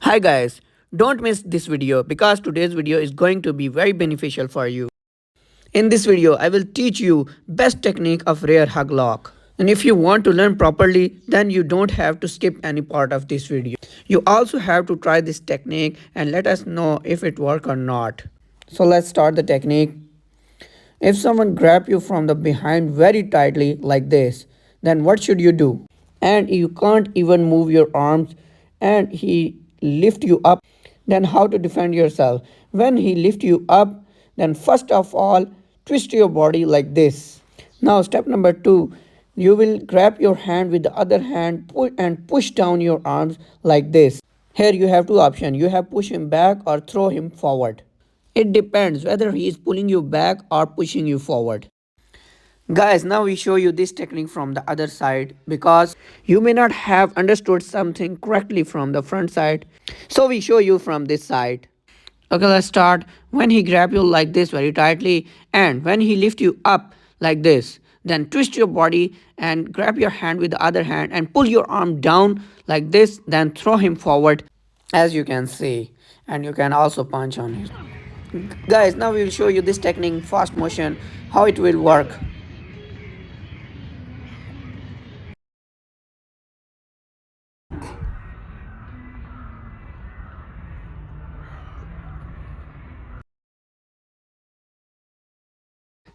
Hi guys, don't miss this video because today's video is going to be very beneficial for you. In this video, I will teach you best technique of rear hug lock. And if you want to learn properly, then you don't have to skip any part of this video. You also have to try this technique and let us know if it works or not. So let's start the technique. If someone grab you from the behind very tightly like this, then what should you do? And you can't even move your arms and he lift you up, then how to defend yourself? When he lift you up, then first of all twist your body like this. Now step number 2, you will grab your hand with the other hand and push down your arms like this. Here you have two options, you have push him back or throw him forward. It depends whether he is pulling you back or pushing you forward. Guys, now we show you this technique from the other side because you may not have understood something correctly from the front side. So we show you from this side. Okay, let's start. When he grab you like this very tightly and when he lift you up like this, then twist your body and grab your hand with the other hand and pull your arm down like this, then throw him forward as you can see, and you can also punch on it. Guys, now we will show you this technique fast motion, how it will work.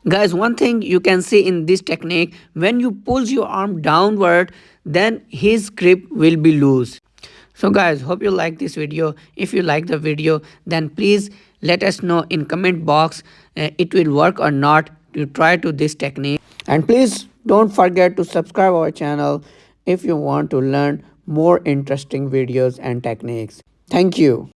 Guys, one thing you can see in this technique, when you pull your arm downward, then his grip will be loose. So guys, hope you like this video. If you like the video, then please let us know in comment box it will work or not to try to this technique. And please don't forget to subscribe our channel if you want to learn more interesting videos and techniques. Thank you.